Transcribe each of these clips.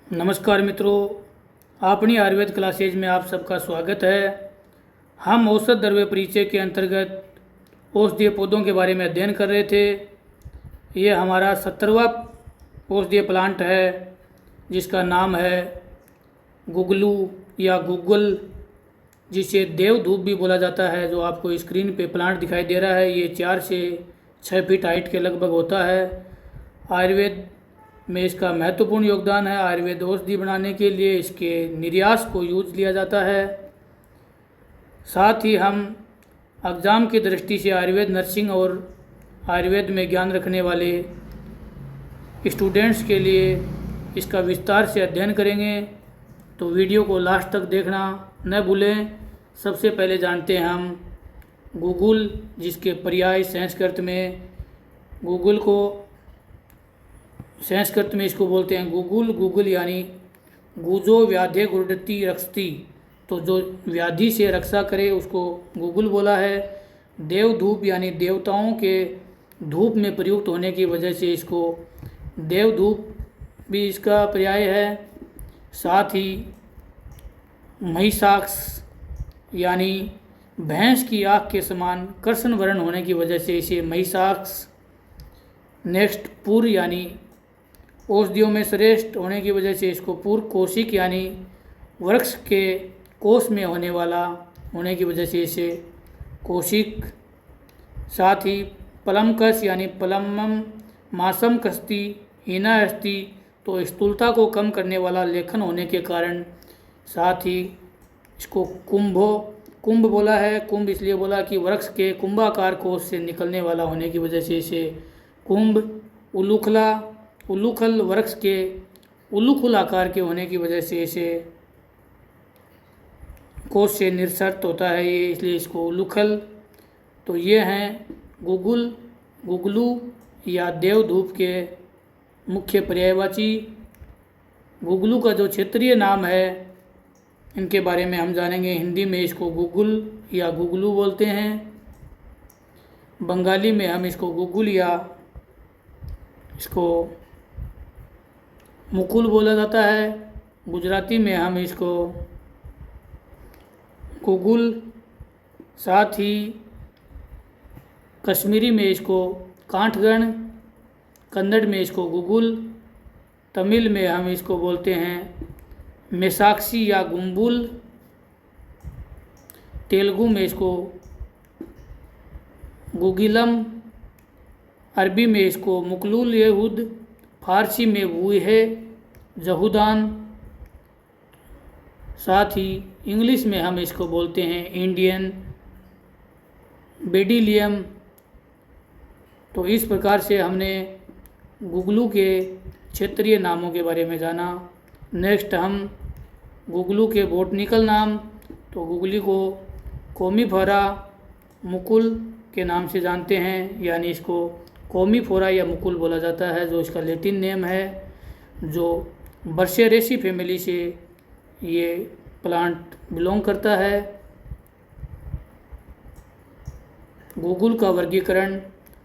नमस्कार मित्रों, अपनी आयुर्वेद क्लासेज में आप सबका स्वागत है। हम औषध द्रव्य परिचय के अंतर्गत औषधीय पौधों के बारे में अध्ययन कर रहे थे। ये हमारा 17वां औषधीय प्लांट है जिसका नाम है गुगलू या गूगल, जिसे देवधूप भी बोला जाता है। जो आपको स्क्रीन पे प्लांट दिखाई दे रहा है, ये 4 से 6 फीट हाइट के लगभग होता है। आयुर्वेद में इसका महत्वपूर्ण योगदान है। आयुर्वेद औषधि बनाने के लिए इसके निर्यास को यूज लिया जाता है। साथ ही हम एग्ज़ाम की दृष्टि से आयुर्वेद नर्सिंग और आयुर्वेद में ज्ञान रखने वाले स्टूडेंट्स के लिए इसका विस्तार से अध्ययन करेंगे, तो वीडियो को लास्ट तक देखना न भूलें। सबसे पहले जानते हैं हम गूगल, जिसके पर्याय संस्कृत में गूगल को संस्कृत में इसको बोलते हैं गूगल। गूगल यानी गूजो व्याधे गुरुडती रक्षती, तो जो व्याधि से रक्षा करे उसको गूगल बोला है। देवधूप यानी देवताओं के धूप में प्रयुक्त होने की वजह से इसको देवधूप भी इसका पर्याय है। साथ ही महिषाक्ष यानी भैंस की आँख के समान कृष्ण वर्ण होने की वजह से इसे महिषाक्ष। नेक्स्ट पुर यानी औषधियों में श्रेष्ठ होने की वजह से इसको पूर्व कोशिक यानी वृक्ष के कोष में होने वाला होने की वजह से इसे कोशिक। साथ ही पलमकस यानी पलमम मासम कस्ती हीना हस्ती, तो स्थूलता को कम करने वाला लेखन होने के कारण। साथ ही इसको कुंभ बोला है। कुंभ इसलिए बोला कि वृक्ष के कुंभाकार कोष से निकलने वाला होने की वजह से इसे कुंभ। उलूखल वृक्ष के उलूखुल आकार के होने की वजह से इसे कोष से निसर्त होता है ये, इसलिए इसको उलूखल। तो ये हैं गुगलू या देवधूप के मुख्य पर्यायवाची। गुगलू का जो क्षेत्रीय नाम है, इनके बारे में हम जानेंगे। हिंदी में इसको गुगुल या गुगलू बोलते हैं। बंगाली में हम इसको गुगुल या इसको मुकुल बोला जाता है। गुजराती में हम इसको गुगुल। साथ ही कश्मीरी में इसको कांठगण, कन्नड़ में इसको गुगुल, तमिल में हम इसको बोलते हैं मेसाक्षी या गुम्बुल, तेलुगु में इसको गुगिलम, अरबी में इसको मुकलूल यहूद, फारसी में वूहे जहूदान। साथ ही इंग्लिश में हम इसको बोलते हैं इंडियन बेडिलियम। तो इस प्रकार से हमने गुगलू के क्षेत्रीय नामों के बारे में जाना। नेक्स्ट हम गुगलू के बोटनिकल नाम, तो गुगली को कोमीफोरा मुकुल के नाम से जानते हैं, यानी इसको कोमीफोरा या मुकुल बोला जाता है, जो इसका लैटिन नेम है। जो बर्सेरेसी फैमिली से ये प्लांट बिलोंग करता है। गुगुल का वर्गीकरण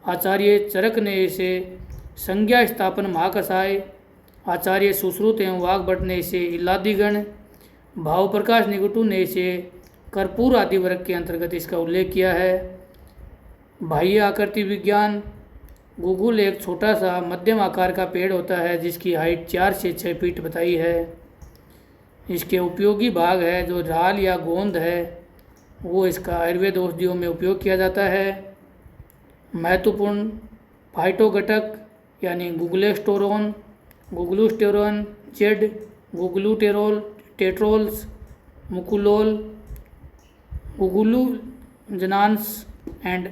आचार्य चरक ने इसे संज्ञा स्थापन महाकसाय, आचार्य सुश्रुत एवं वाघभट्ट ने इसे इलादिगण, भाव प्रकाश निगुटु ने इसे कर्पूर आदि वर्ग के अंतर्गत इसका उल्लेख किया है। बाह्य आकृति विज्ञान। गुगुल एक छोटा सा मध्यम आकार का पेड़ होता है जिसकी हाइट 4 से 6 फीट बताई है। इसके उपयोगी भाग है जो राल या गोंद है, वो इसका आयुर्वेद औषधियों में उपयोग किया जाता है। महत्वपूर्ण फाइटोघटक यानी गुगलूस्टेरोन जेड, गुगलूटेरोल, टेट्रोल्स, मुकुलोल, गुगुलूजनान्स एंड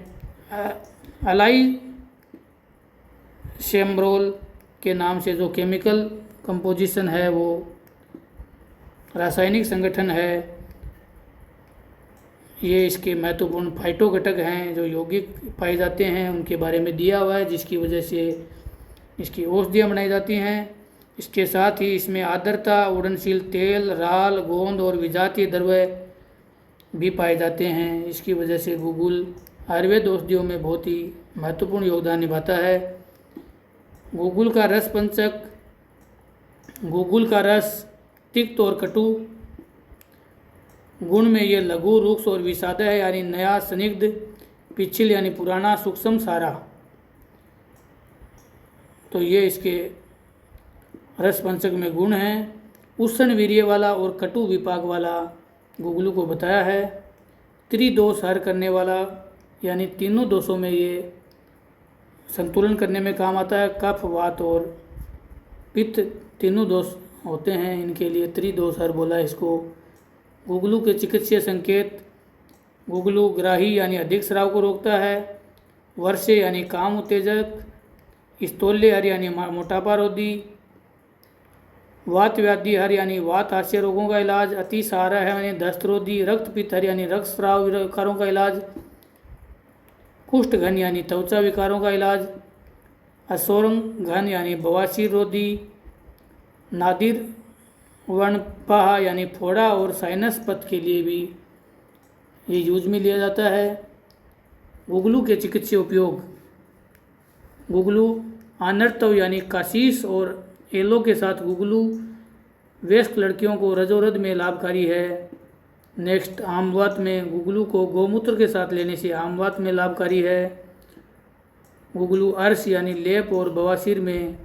अलाई शेमब्रोल के नाम से जो केमिकल कंपोजिशन है, वो रासायनिक संगठन है, ये इसके महत्वपूर्ण फाइटोघटक हैं जो यौगिक पाए जाते हैं, उनके बारे में दिया हुआ है, जिसकी वजह से इसकी औषधियाँ बनाई जाती हैं। इसके साथ ही इसमें आर्द्रता, उड़नशील तेल, राल, गोंद और विजातीय द्रव्य भी पाए जाते हैं। इसकी वजह से गुगुल आयुर्वेद औषधियों में बहुत ही महत्वपूर्ण योगदान निभाता है। गुगुल का रस पंचक गुगुल का रस तिक्त और कटु, गुण में ये लघु, रुक्ष और विषाद है, यानी नया, स्निग्ध, पिछल यानी पुराना, सूक्ष्म, सारा। तो ये इसके रस पंचक में गुण हैं। उष्ण वीर्य वाला और कटु विपाक वाला गुगलू को बताया है। त्रिदोष हर करने वाला, यानी तीनों दोषों में ये संतुलन करने में काम आता है। कफ, वात और पित्त तीनों दोष होते हैं, इनके लिए त्रिदोष हर बोला है इसको। गुगलू के चिकित्सीय संकेत, गुगलू ग्राही यानी अधिक स्राव को रोकता है। वर्षे यानी काम उत्तेजक, स्थौल्य हर यानी मोटापा रोधी, वात व्याधि हर यानी वात हास्य रोगों का इलाज, अतिसार है यानी दस्त रोधी, रक्त पित्त हर यानी रक्त स्राव विकारों का इलाज, कुष्ठ घन यानी त्वचा विकारों का इलाज, असोरंग घन यानी बवासीर रोधी, नादिर वर्णपाह यानी फोड़ा और साइनस पथ के लिए भी ये यूज में लिया जाता है। गुगलू के चिकित्सीय उपयोग, गुगलू आनर्तव यानी काशीस और एलो के साथ गुगलू वयस्क लड़कियों को रजोरद में लाभकारी है। नेक्स्ट, आमवात में गुगलू को गौमूत्र के साथ लेने से आमवात में लाभकारी है। गुगलू अर्श यानी लेप और बवासीर में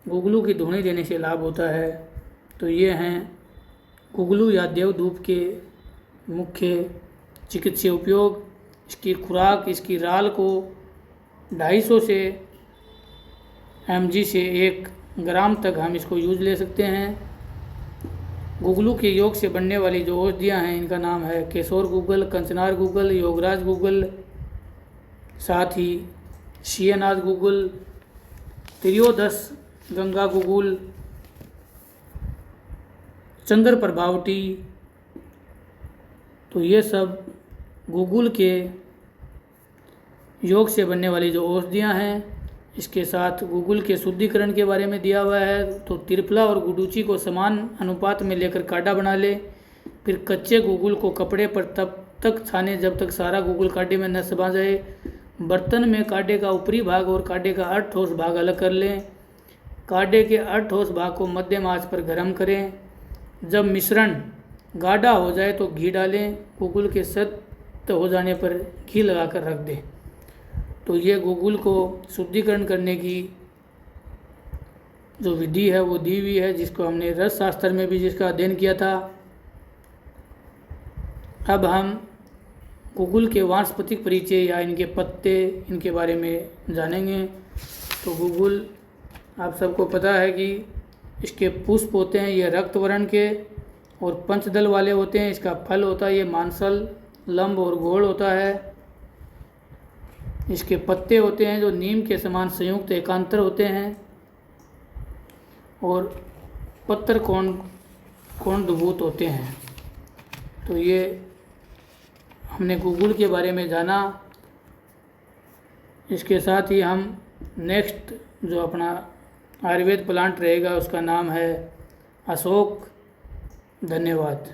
गुगलू की धुनी देने से लाभ होता है। तो ये हैं गुगलू या देवधूप के मुख्य चिकित्सीय उपयोग। इसकी खुराक, इसकी राल को 250 से mg से 1 ग्राम तक हम इसको यूज ले सकते हैं। गुगलू के योग से बनने वाली जो औषधियाँ हैं इनका नाम है Keshor Google, kanchnar Google, Yograj Google, साथ ही शियनाथ गुगल, त्रियोदश गंगा गुगुल, चंद्र प्रभावटी। तो ये सब गुगुल के योग से बनने वाली जो औषधियाँ हैं। इसके साथ गुगुल के शुद्धिकरण के बारे में दिया हुआ है। तो त्रिफला और गुडूची को समान अनुपात में लेकर काढ़ा बना ले। फिर कच्चे गुगुल को कपड़े पर तब तक छाने जब तक सारा गुगुल काढ़े में न समा जाए। बर्तन में काढ़े का ऊपरी भाग और काढ़े का 8 ठोस भाग अलग कर लें। काढ़े के 8 ठोस भाग को मध्यम आंच पर गर्म करें। जब मिश्रण गाढ़ा हो जाए तो घी डालें। गुगुल के सख्त हो जाने पर घी लगाकर रख दें। तो ये गुगुल को शुद्धिकरण करने की जो विधि है वो दी हुई है, जिसको हमने रस शास्त्र में भी जिसका अध्ययन किया था। अब हम गुगुल के वानस्पतिक परिचय या इनके पत्ते, इनके बारे में जानेंगे। तो गुगुल आप सबको पता है कि इसके पुष्प होते हैं ये रक्त वर्ण के और पंचदल वाले होते हैं। इसका फल होता है ये मांसल, लंब और गोल होता है। इसके पत्ते होते हैं जो नीम के समान संयुक्त एकांतर होते हैं और पत्तर कोणद्भूत होते हैं। तो ये हमने गुगुल के बारे में जाना। इसके साथ ही हम नेक्स्ट जो अपना आयुर्वेद प्लांट रहेगा उसका नाम है अशोक। धन्यवाद।